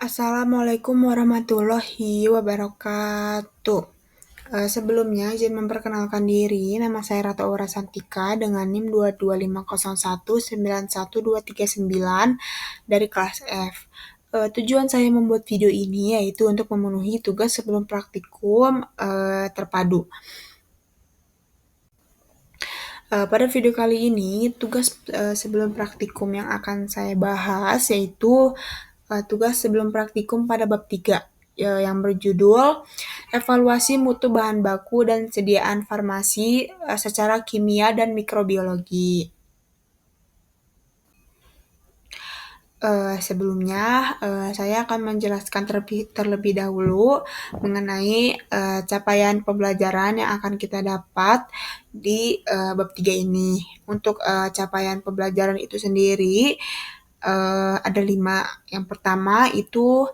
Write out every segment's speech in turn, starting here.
Assalamualaikum warahmatullahi wabarakatuh. Sebelumnya izin memperkenalkan diri, nama saya Rata Aura Santika dengan NIM 22501912399 dari kelas F. Tujuan saya membuat video ini yaitu untuk memenuhi tugas sebelum praktikum terpadu. Pada video kali ini, tugas sebelum praktikum yang akan saya bahas yaitu tugas sebelum praktikum pada bab 3 yang berjudul Evaluasi Mutu Bahan Baku dan Sediaan Farmasi secara Kimia dan Mikrobiologi. Sebelumnya, saya akan menjelaskan terlebih dahulu mengenai capaian pembelajaran yang akan kita dapat di bab 3 ini. Untuk capaian pembelajaran itu sendiri, ada 5. Yang pertama itu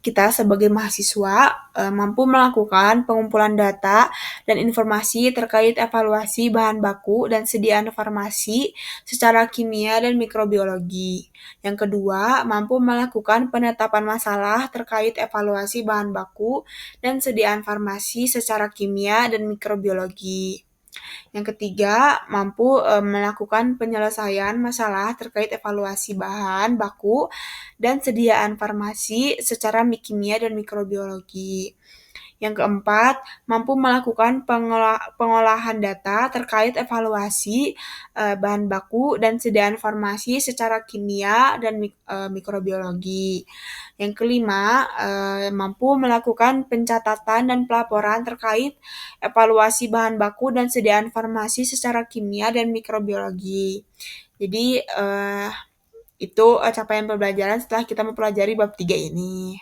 kita sebagai mahasiswa mampu melakukan pengumpulan data dan informasi terkait evaluasi bahan baku dan sediaan farmasi secara kimia dan mikrobiologi. Yang kedua, mampu melakukan penetapan masalah terkait evaluasi bahan baku dan sediaan farmasi secara kimia dan mikrobiologi. Yang ketiga, mampu melakukan penyelesaian masalah terkait evaluasi bahan baku dan sediaan farmasi secara kimia dan mikrobiologi. Yang keempat, mampu melakukan pengolahan data terkait evaluasi bahan baku dan sediaan farmasi secara kimia dan mikrobiologi. Yang kelima, mampu melakukan pencatatan dan pelaporan terkait evaluasi bahan baku dan sediaan farmasi secara kimia dan mikrobiologi. Jadi, itu capaian pembelajaran setelah kita mempelajari bab 3 ini.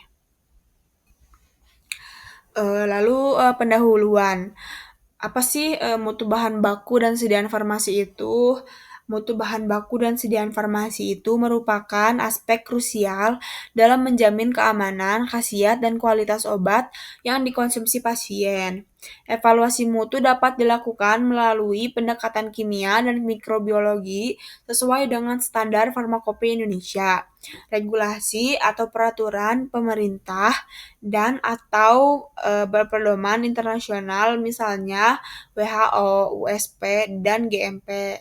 Lalu pendahuluan. Apa sih mutu bahan baku dan sediaan farmasi itu? Mutu bahan baku dan sediaan farmasi itu merupakan aspek krusial dalam menjamin keamanan, khasiat, dan kualitas obat yang dikonsumsi pasien. Evaluasi mutu dapat dilakukan melalui pendekatan kimia dan mikrobiologi sesuai dengan standar farmakope Indonesia, regulasi atau peraturan pemerintah, dan atau berpedoman internasional misalnya WHO, USP, dan GMP.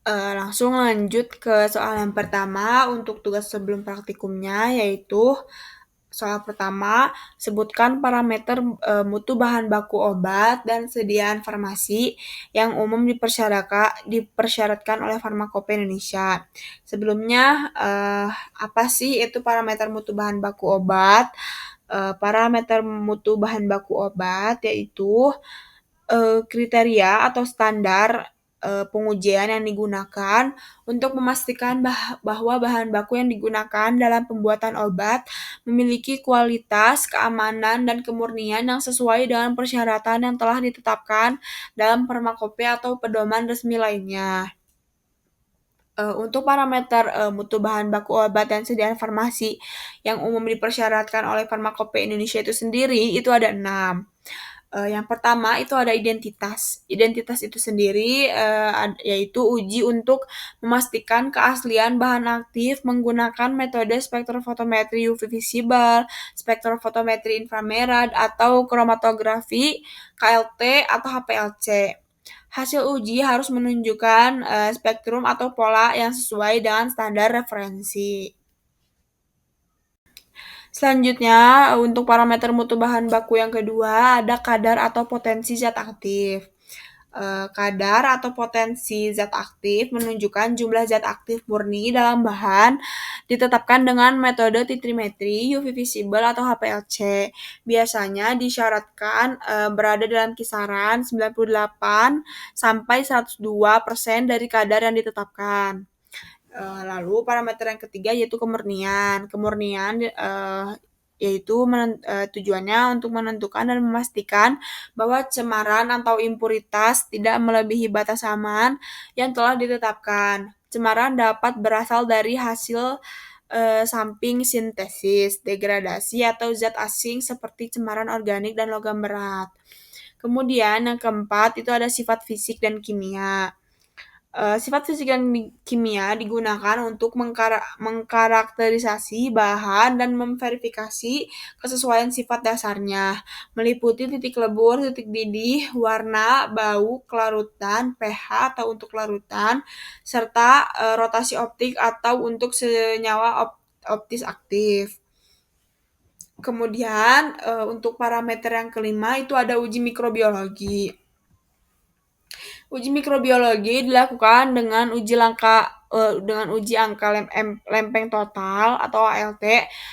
Langsung lanjut ke soal yang pertama untuk tugas sebelum praktikumnya, yaitu soal pertama, sebutkan parameter mutu bahan baku obat dan sediaan farmasi yang umum dipersyaratkan oleh Farmakope Indonesia. Sebelumnya, apa sih itu parameter mutu bahan baku obat? Parameter mutu bahan baku obat yaitu kriteria atau standar pengujian yang digunakan untuk memastikan bahwa bahan baku yang digunakan dalam pembuatan obat memiliki kualitas, keamanan, dan kemurnian yang sesuai dengan persyaratan yang telah ditetapkan dalam farmakope atau pedoman resmi lainnya. Untuk parameter mutu bahan baku obat dan sediaan farmasi yang umum dipersyaratkan oleh Farmakope Indonesia itu sendiri, itu ada 6. Yang pertama itu ada identitas. Identitas itu sendiri yaitu uji untuk memastikan keaslian bahan aktif menggunakan metode spektrofotometri UV visible, spektrofotometri inframerah, atau kromatografi KLT atau HPLC. Hasil uji harus menunjukkan spektrum atau pola yang sesuai dengan standar referensi. Selanjutnya, untuk parameter mutu bahan baku yang kedua, ada kadar atau potensi zat aktif. Kadar atau potensi zat aktif menunjukkan jumlah zat aktif murni dalam bahan ditetapkan dengan metode titrimetri, UV visible, atau HPLC. Biasanya disyaratkan berada dalam kisaran 98 sampai 102% dari kadar yang ditetapkan. Lalu parameter yang ketiga yaitu kemurnian. Kemurnian yaitu tujuannya untuk menentukan dan memastikan bahwa cemaran atau impuritas tidak melebihi batas aman yang telah ditetapkan. Cemaran dapat berasal dari hasil samping sintesis, degradasi, atau zat asing seperti cemaran organik dan logam berat. Kemudian yang keempat itu ada sifat fisik dan kimia. Sifat fisik dan kimia digunakan untuk mengkarakterisasi bahan dan memverifikasi kesesuaian sifat dasarnya, meliputi titik lebur, titik didih, warna, bau, kelarutan, pH atau untuk larutan, serta rotasi optik atau untuk senyawa optis aktif. Kemudian untuk parameter yang kelima itu ada uji mikrobiologi. Uji mikrobiologi dilakukan dengan uji angka lempeng total atau ALT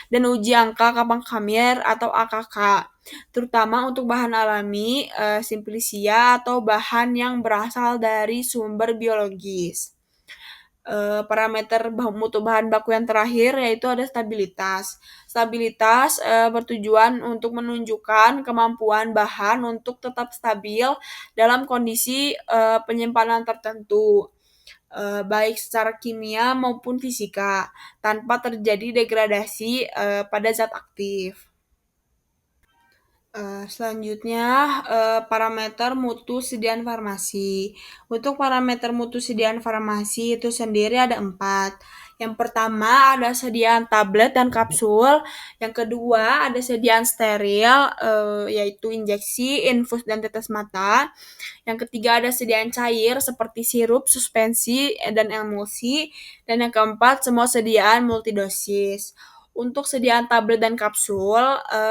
dan uji angka kapang khamir atau AKK, terutama untuk bahan alami, simplicia atau bahan yang berasal dari sumber biologis. Parameter mutu bahan baku yang terakhir yaitu ada stabilitas. Stabilitas bertujuan untuk menunjukkan kemampuan bahan untuk tetap stabil dalam kondisi penyimpanan tertentu, baik secara kimia maupun fisika, tanpa terjadi degradasi pada zat aktif. Selanjutnya, parameter mutu sediaan farmasi. Untuk parameter mutu sediaan farmasi itu sendiri ada 4. Yang pertama ada sediaan tablet dan kapsul, yang kedua ada sediaan steril, yaitu injeksi, infus, dan tetes mata. Yang ketiga ada sediaan cair seperti sirup, suspensi, dan emulsi. Dan yang keempat semua sediaan multidosis. Untuk sediaan tablet dan kapsul,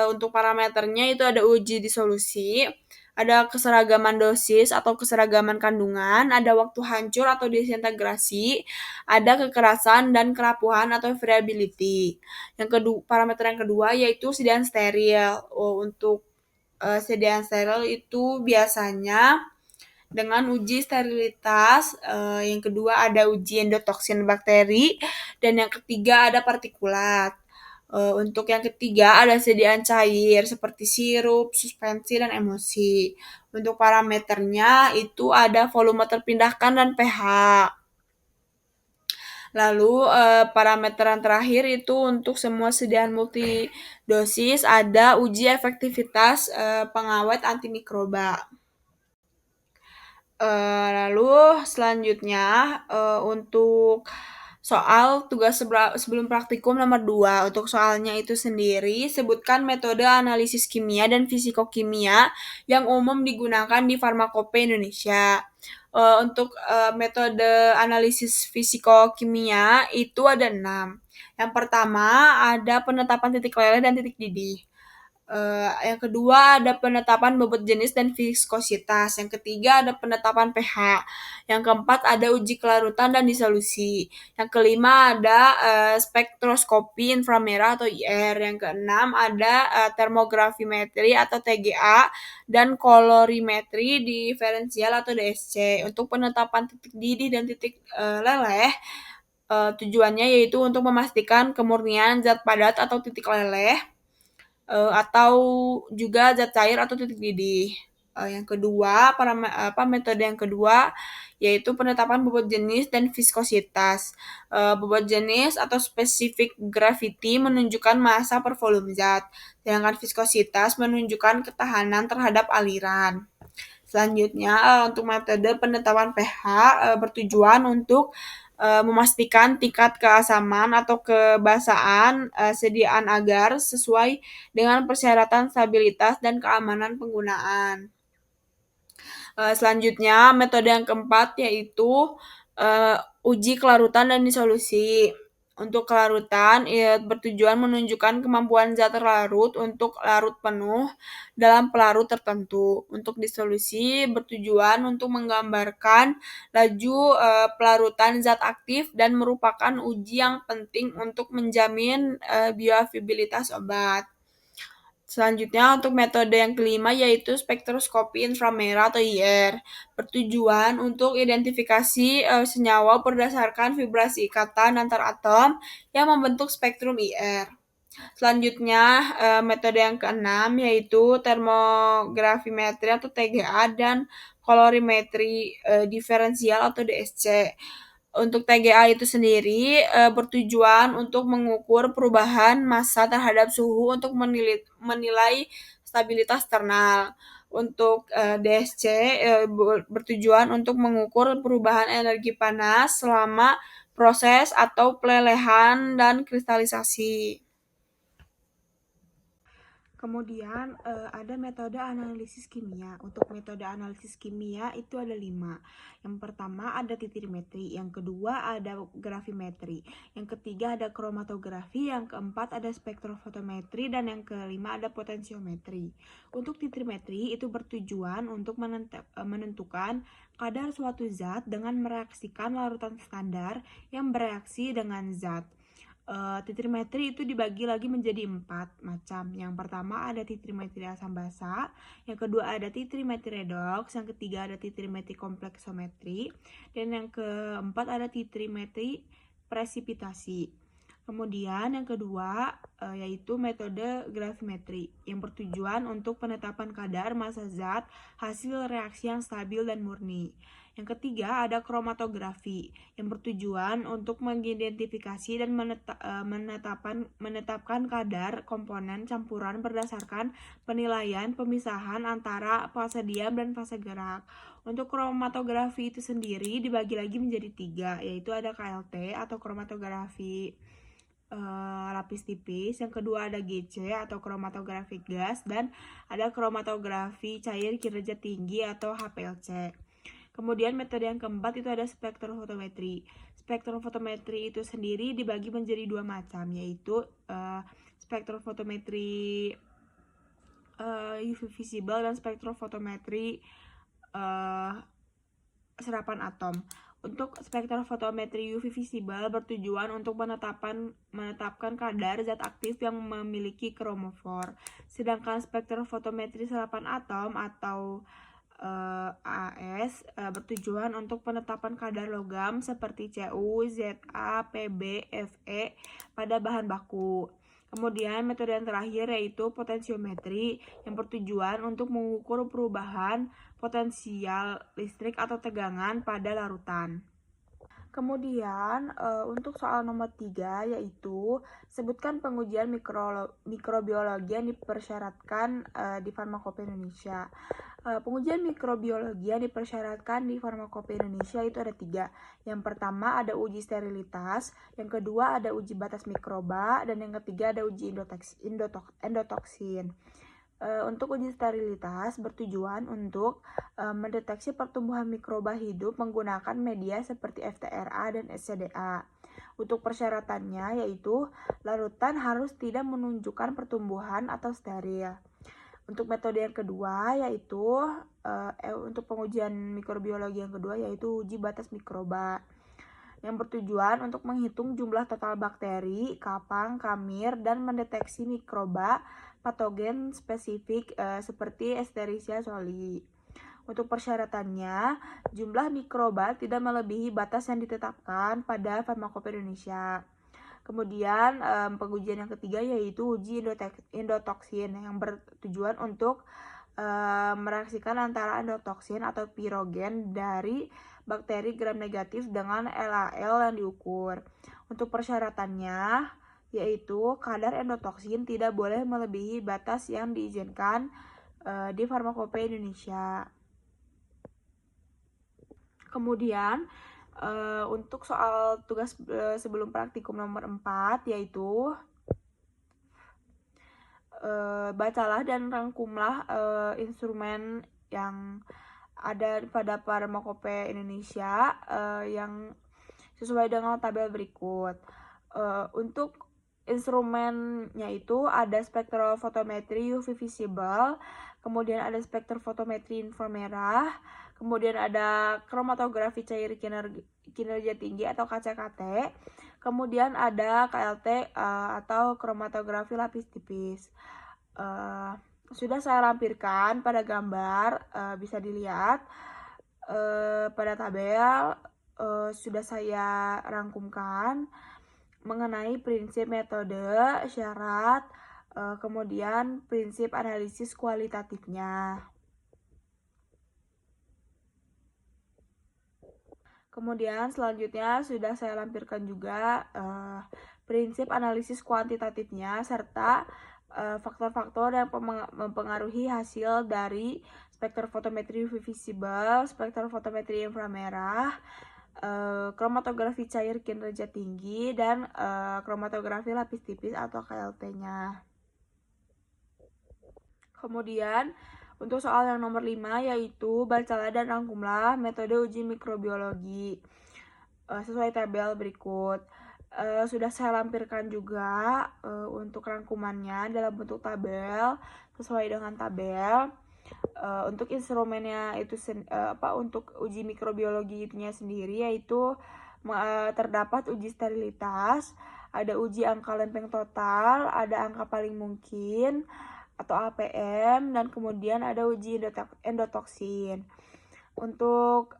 untuk parameternya itu ada uji disolusi, ada keseragaman dosis atau keseragaman kandungan, ada waktu hancur atau disintegrasi, ada kekerasan dan kerapuhan atau variability. Parameter yang kedua yaitu sediaan steril. Untuk sediaan steril itu biasanya dengan uji sterilitas, yang kedua ada uji endotoksin bakteri, dan yang ketiga ada partikulat. Untuk yang ketiga ada sediaan cair seperti sirup, suspensi, dan emulsi. Untuk parameternya itu ada volume terpindahkan dan pH. Lalu parameter yang terakhir itu untuk semua sediaan multidosis ada uji efektivitas pengawet antimikroba. Lalu selanjutnya untuk soal tugas sebelum praktikum nomor 2. Untuk soalnya itu sendiri, sebutkan metode analisis kimia dan fisikokimia yang umum digunakan di Farmakope Indonesia. Untuk metode analisis fisikokimia itu ada 6. Yang pertama ada penetapan titik leleh dan titik didih. Yang kedua ada penetapan bobot jenis dan viskositas. Yang ketiga ada penetapan pH. Yang keempat ada uji kelarutan dan disolusi. Yang kelima ada spektroskopi inframerah atau IR. Yang keenam ada termografimetri atau TGA dan kolorimetri diferensial atau DSC. Untuk penetapan titik didih dan titik leleh, tujuannya yaitu untuk memastikan kemurnian zat padat atau titik leleh, atau juga zat cair atau titik didih. Yang kedua, metode yang kedua yaitu penetapan bobot jenis dan viskositas. Bobot jenis atau specific gravity menunjukkan massa per volume zat, sedangkan viskositas menunjukkan ketahanan terhadap aliran. Selanjutnya, untuk metode penetapan pH bertujuan untuk memastikan tingkat keasaman atau kebasaan sediaan agar sesuai dengan persyaratan stabilitas dan keamanan penggunaan. Selanjutnya, metode yang keempat yaitu uji kelarutan dan disolusi. Untuk kelarutan, bertujuan menunjukkan kemampuan zat terlarut untuk larut penuh dalam pelarut tertentu. Untuk disolusi, bertujuan untuk menggambarkan laju pelarutan zat aktif dan merupakan uji yang penting untuk menjamin bioavailabilitas obat. Selanjutnya untuk metode yang kelima yaitu spektroskopi inframerah atau IR. Bertujuan untuk identifikasi senyawa berdasarkan vibrasi ikatan antar atom yang membentuk spektrum IR. Selanjutnya metode yang keenam yaitu termografimetri atau TGA dan kolorimetri diferensial atau DSC. Untuk TGA itu sendiri bertujuan untuk mengukur perubahan massa terhadap suhu untuk menilai stabilitas thermal. Untuk DSC bertujuan untuk mengukur perubahan energi panas selama proses atau pelelehan dan kristalisasi. Kemudian ada metode analisis kimia. Untuk metode analisis kimia itu ada 5. Yang pertama ada titrimetri, yang kedua ada gravimetri, yang ketiga ada kromatografi, yang keempat ada spektrofotometri, dan yang kelima ada potensiometri. Untuk titrimetri itu bertujuan untuk menentukan kadar suatu zat dengan mereaksikan larutan standar yang bereaksi dengan zat. Titrimetri itu dibagi lagi menjadi 4 macam. Yang pertama ada titrimetri asam basa, yang kedua ada titrimetri redoks, yang ketiga ada titrimetri kompleksometri, dan yang keempat ada titrimetri presipitasi. Kemudian yang kedua yaitu metode gravimetri yang bertujuan untuk penetapan kadar massa zat hasil reaksi yang stabil dan murni. Yang ketiga ada kromatografi yang bertujuan untuk mengidentifikasi dan menetapkan kadar komponen campuran berdasarkan penilaian pemisahan antara fase diam dan fase gerak. Untuk kromatografi itu sendiri dibagi lagi menjadi 3, yaitu ada KLT atau kromatografi lapis tipis, yang kedua ada GC atau kromatografi gas, dan ada kromatografi cair kinerja tinggi atau HPLC. Kemudian metode yang keempat itu ada spektrofotometri. Spektrofotometri itu sendiri dibagi menjadi 2 macam, yaitu spektrofotometri UV visible dan spektrofotometri serapan atom. Untuk spektrofotometri UV visible bertujuan untuk menetapkan kadar zat aktif yang memiliki kromofor. Sedangkan spektrofotometri serapan atom atau AS bertujuan untuk penetapan kadar logam seperti Cu, Za, Pb, Fe pada bahan baku. Kemudian metode yang terakhir yaitu potensiometri yang bertujuan untuk mengukur perubahan potensial listrik atau tegangan pada larutan. Kemudian untuk soal nomor 3 yaitu sebutkan pengujian mikrobiologi yang dipersyaratkan di Farmakope Indonesia. Pengujian mikrobiologi yang dipersyaratkan di Farmakope Indonesia itu ada 3. Yang pertama ada uji sterilitas, yang kedua ada uji batas mikroba, dan yang ketiga ada uji endotoksin. Untuk uji sterilitas bertujuan untuk mendeteksi pertumbuhan mikroba hidup menggunakan media seperti FTRA dan SCDA. Untuk persyaratannya yaitu larutan harus tidak menunjukkan pertumbuhan atau steril. Untuk metode yang kedua yaitu untuk pengujian mikrobiologi yang kedua yaitu uji batas mikroba yang bertujuan untuk menghitung jumlah total bakteri, kapang, kamir, dan mendeteksi mikroba patogen spesifik seperti Escherichia coli. Untuk persyaratannya, jumlah mikroba tidak melebihi batas yang ditetapkan pada Farmakope Indonesia. Kemudian pengujian yang ketiga yaitu uji endotoksin yang bertujuan untuk mereaksikan antara endotoksin atau pirogen dari bakteri gram negatif dengan LAL yang diukur. Untuk persyaratannya yaitu kadar endotoksin tidak boleh melebihi batas yang diizinkan di Farmakope Indonesia. Kemudian untuk soal tugas sebelum praktikum nomor 4 yaitu bacalah dan rangkumlah instrumen yang ada pada Farmakope Indonesia yang sesuai dengan tabel berikut. Untuk instrumennya itu ada spektrofotometri UV visible, kemudian ada spektrofotometri inframerah, kemudian ada kromatografi cair kinerja tinggi atau KCKT, kemudian ada KLT atau kromatografi lapis tipis. Sudah saya lampirkan pada gambar, bisa dilihat pada tabel. Sudah saya rangkumkan mengenai prinsip metode, syarat, kemudian prinsip analisis kualitatifnya. Kemudian selanjutnya sudah saya lampirkan juga prinsip analisis kuantitatifnya serta faktor-faktor yang mempengaruhi hasil dari spektrofotometri visible, spektrofotometri inframerah, kromatografi cair kinerja tinggi, dan kromatografi lapis tipis atau KLT-nya. Kemudian, untuk soal yang nomor 5 yaitu bacalah dan rangkumlah metode uji mikrobiologi sesuai tabel berikut. Sudah saya lampirkan juga untuk rangkumannya dalam bentuk tabel sesuai dengan tabel. Untuk instrumennya itu untuk uji mikrobiologi itunya sendiri yaitu terdapat uji sterilitas, ada uji angka lempeng total, ada angka paling mungkin atau APM, dan kemudian ada uji endotoksin. Untuk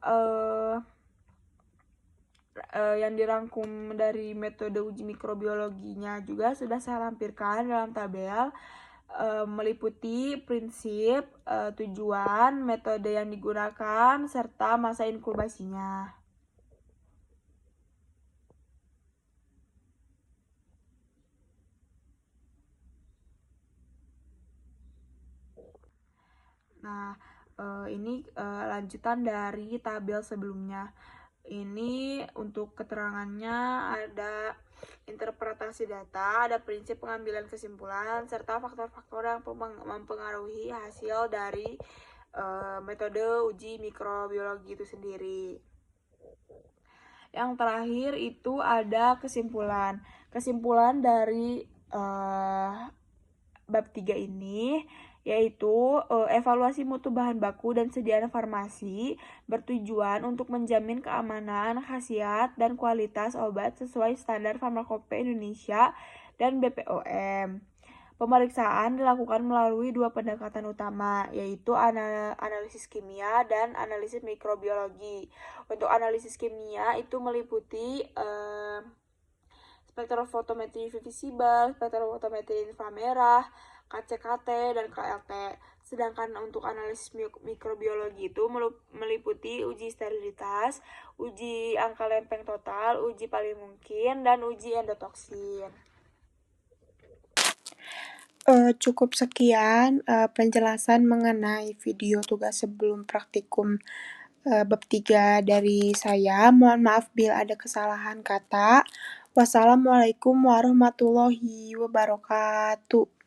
yang dirangkum dari metode uji mikrobiologinya juga sudah saya lampirkan dalam tabel, meliputi prinsip, tujuan, metode yang digunakan, serta masa inkubasinya. Nah, ini lanjutan dari tabel sebelumnya. Ini untuk keterangannya ada interpretasi data, ada prinsip pengambilan kesimpulan, serta faktor-faktor yang mempengaruhi hasil dari metode uji mikrobiologi itu sendiri. Yang terakhir itu ada kesimpulan. Kesimpulan dari bab 3 ini yaitu evaluasi mutu bahan baku dan sediaan farmasi bertujuan untuk menjamin keamanan, khasiat, dan kualitas obat sesuai standar farmakope Indonesia dan BPOM. Pemeriksaan dilakukan melalui dua pendekatan utama, yaitu analisis kimia dan analisis mikrobiologi. Untuk analisis kimia itu meliputi spektrofotometri visible, spektrofotometri inframerah, KCKT, dan KLT. Sedangkan untuk analisis mikrobiologi itu meliputi uji sterilitas, uji angka lempeng total, uji paling mungkin, dan uji endotoksin. Cukup sekian penjelasan mengenai video tugas sebelum praktikum bab 3 dari saya. Mohon maaf bila ada kesalahan kata. Wassalamualaikum warahmatullahi wabarakatuh.